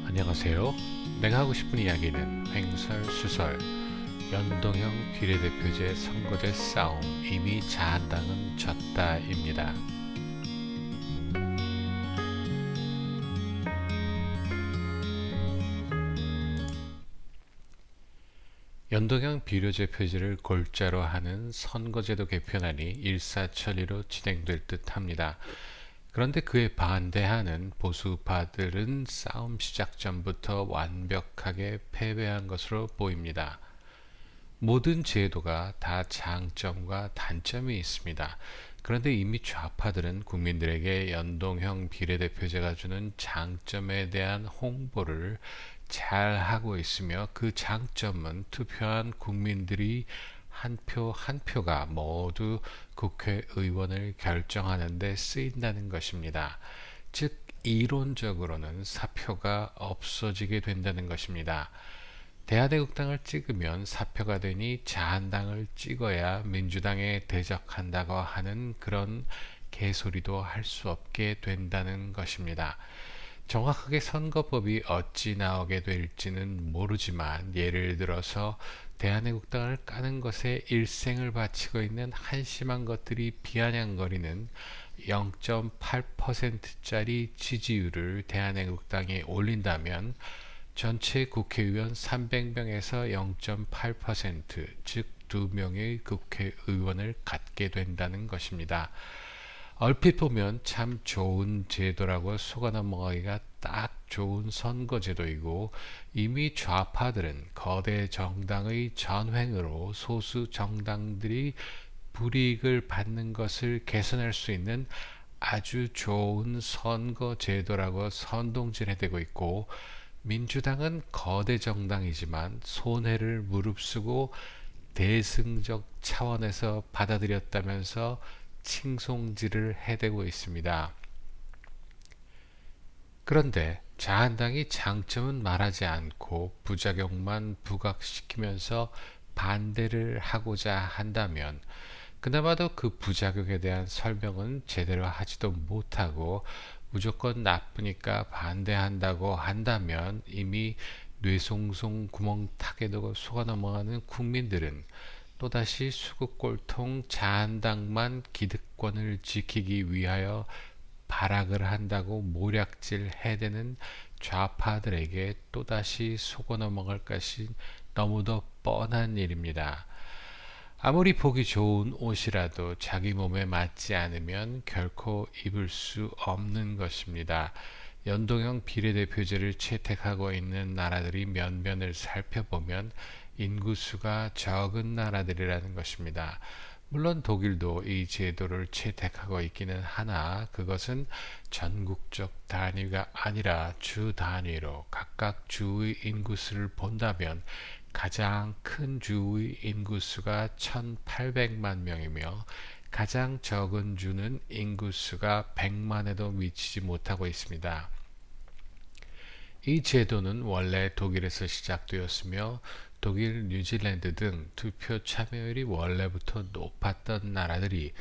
안녕하세요. 내가 하고 싶은 이야기는 횡설수설 연동형 비례대표제 선거제 싸움 이미 자한당은 졌다입니다. 연동형 비례제 표제를 골자로 하는 선거제도 개편안이 일사천리로 진행될 듯합니다. 그런데 그에 반대하는 보수파들은 싸움 시작 전부터 완벽하게 패배한 것으로 보입니다. 모든 제도가 다 장점과 단점이 있습니다. 그런데 이미 좌파들은 국민들에게 연동형 비례대표제가 주는 장점에 대한 홍보를 잘 하고 있으며 그 장점은 투표한 국민들이 한 표 한 표가 모두 국회의원을 결정하는 데 쓰인다는 것입니다. 즉 이론적으로는 사표가 없어지게 된다는 것입니다. 대한애국당을 찍으면 사표가 되니 자한당을 찍어야 민주당에 대적한다고 하는 그런 개소리도 할 수 없게 된다는 것입니다. 정확하게 선거법이 어찌 나오게 될지는 모르지만 예를 들어서 대한애국당을 까는 것에 일생을 바치고 있는 한심한 것들이 비아냥거리는 0.8%짜리 지지율을 대한애국당에 올린다면 전체 국회의원 300명에서 0.8%, 즉 2명의 국회의원을 갖게 된다는 것입니다. 얼핏 보면 참 좋은 제도라고 속아 넘어가기가 딱 좋은 선거제도이고 이미 좌파들은 거대 정당의 전횡으로 소수 정당들이 불이익을 받는 것을 개선할 수 있는 아주 좋은 선거제도라고 선동질해대고 있고 민주당은 거대 정당이지만 손해를 무릅쓰고 대승적 차원에서 받아들였다면서 칭송질을 해대고 있습니다. 그런데 자한당이 장점은 말하지 않고 부작용만 부각시키면서 반대를 하고자 한다면 그나마도 그 부작용에 대한 설명은 제대로 하지도 못하고 무조건 나쁘니까 반대한다고 한다면 이미 뇌송송 구멍탁에도 속아 넘어가는 국민들은 또다시 수국골통 자한당만 기득권을 지키기 위하여 발악을 한다고 모략질 해대는 좌파들에게 또다시 속아 넘어갈 것이 너무도 뻔한 일입니다. 아무리 보기 좋은 옷이라도 자기 몸에 맞지 않으면 결코 입을 수 없는 것입니다. 연동형 비례대표제를 채택하고 있는 나라들이 면면을 살펴보면 인구수가 적은 나라들이라는 것입니다. 물론 독일도 이 제도를 채택하고 있기는 하나 그것은 전국적 단위가 아니라 주 단위로 각각 주의 인구수를 본다면 가장 큰 주의 인구수가 1800만 명이며 가장 적은 주는 인구수가 100만에도 미치지 못하고 있습니다. 이 제도는 원래 독일에서 시작되었으며 독일, 뉴질랜드 등 투표 참여율이 원래부터 높았던 나라들이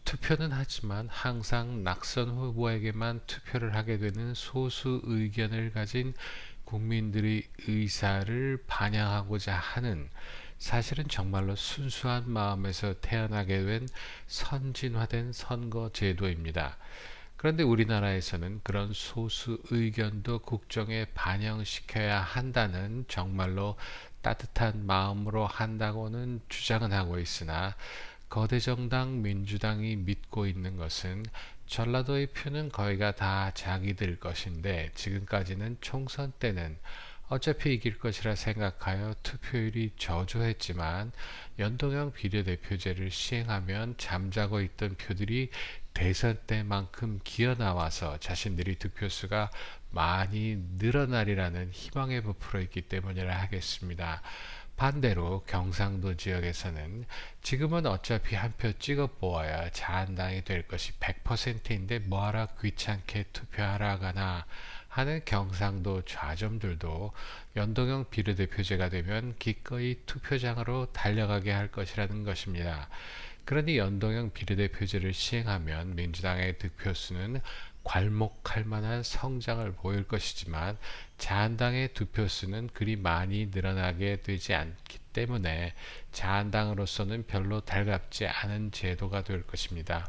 투표는 하지만 항상 낙선 후보에게만 투표를 하게 되는 소수 의견을 가진 국민들의 의사를 반영하고자 하는 사실은 정말로 순수한 마음에서 태어나게 된 선진화된 선거 제도입니다. 그런데 우리나라에서는 그런 소수 의견도 국정에 반영시켜야 한다는 정말로 따뜻한 마음으로 한다고는 주장은 하고 있으나 거대 정당 민주당이 믿고 있는 것은 전라도의 표는 거의가 다 자기들 것인데 지금까지는 총선 때는 어차피 이길 것이라 생각하여 투표율이 저조했지만 연동형 비례대표제를 시행하면 잠자고 있던 표들이 대선 때만큼 기어나와서 자신들이 득표수가 많이 늘어나리라는 희망에 부풀어 있기 때문이라 하겠습니다. 반대로 경상도 지역에서는 지금은 어차피 한 표 찍어 보아야 자한당이 될 것이 100%인데 뭐하라 귀찮게 투표하라 가나 하는 경상도 좌점들도 연동형 비례대표제가 되면 기꺼이 투표장으로 달려가게 할 것이라는 것입니다. 그러니 연동형 비례대표제를 시행하면 민주당의 득표수는 괄목할 만한 성장을 보일 것이지만 자한당의 득표수는 그리 많이 늘어나게 되지 않기 때문에 자한당으로서는 별로 달갑지 않은 제도가 될 것입니다.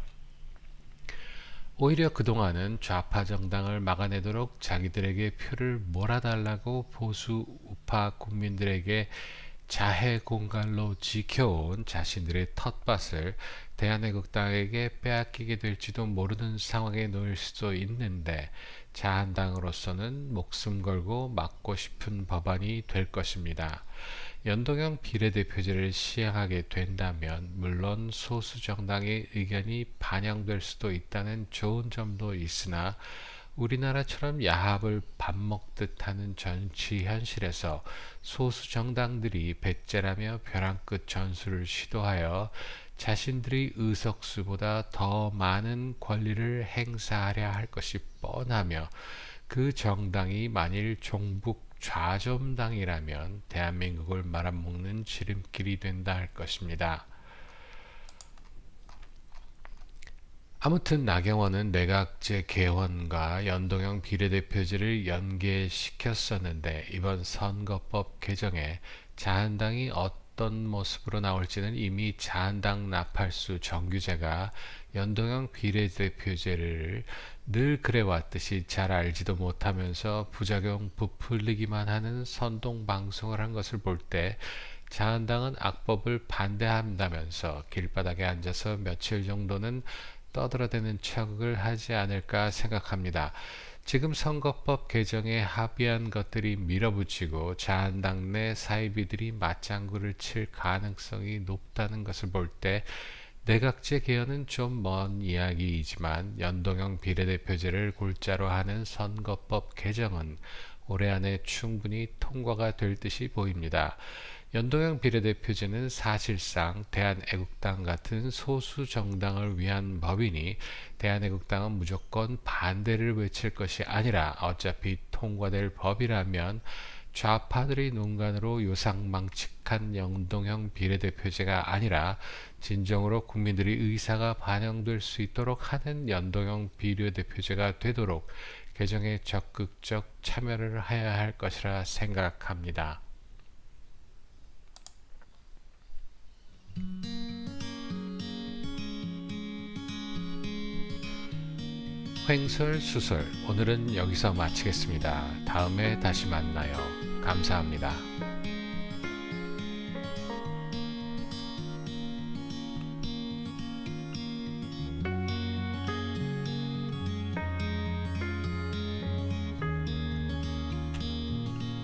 오히려 그동안은 좌파 정당을 막아내도록 자기들에게 표를 몰아달라고 보수 우파 국민들에게 자해 공갈로 지켜온 자신들의 텃밭을 대한애국당에게 빼앗기게 될지도 모르는 상황에 놓일 수도 있는데 자한당으로서는 목숨 걸고 막고 싶은 법안이 될 것입니다. 연동형 비례대표제를 시행하게 된다면 물론 소수 정당의 의견이 반영될 수도 있다는 좋은 점도 있으나 우리나라처럼 야합을 밥 먹듯 하는 정치 현실에서 소수 정당들이 배째라며 벼랑 끝 전술을 시도하여 자신들의 의석수보다 더 많은 권리를 행사하려 할 것이 뻔하며 그 정당이 만일 종북 좌점당이라면 대한민국을 말아먹는 지름길이 된다 할 것입니다. 아무튼 나경원은 내각제 개헌과 연동형 비례대표제를 연계시켰었는데 이번 선거법 개정에 자한당이 어떤 모습으로 나올지는 이미 자한당 나팔수 정규제가 연동형 비례대표제를 늘 그래왔듯이 잘 알지도 못하면서 부작용 부풀리기만 하는 선동방송을 한 것을 볼 때 자한당은 악법을 반대한다면서 길바닥에 앉아서 며칠 정도는 떠들어대는 척을 하지 않을까 생각합니다. 지금 선거법 개정에 합의한 것들이 밀어붙이고 자한당 내 사이비들이 맞장구를 칠 가능성이 높다는 것을 볼 때 내각제 개헌은 좀 먼 이야기이지만 연동형 비례대표제를 골자로 하는 선거법 개정은 올해 안에 충분히 통과가 될 듯이 보입니다. 연동형 비례대표제는 사실상 대한애국당 같은 소수 정당을 위한 법이니 대한애국당은 무조건 반대를 외칠 것이 아니라 어차피 통과될 법이라면 좌파들의 농간으로 요상망측한 연동형 비례대표제가 아니라 진정으로 국민들의 의사가 반영될 수 있도록 하는 연동형 비례대표제가 되도록 개정에 적극적 참여를 해야 할 것이라 생각합니다. 횡설수설 오늘은 여기서 마치겠습니다. 다음에 다시 만나요. 감사합니다.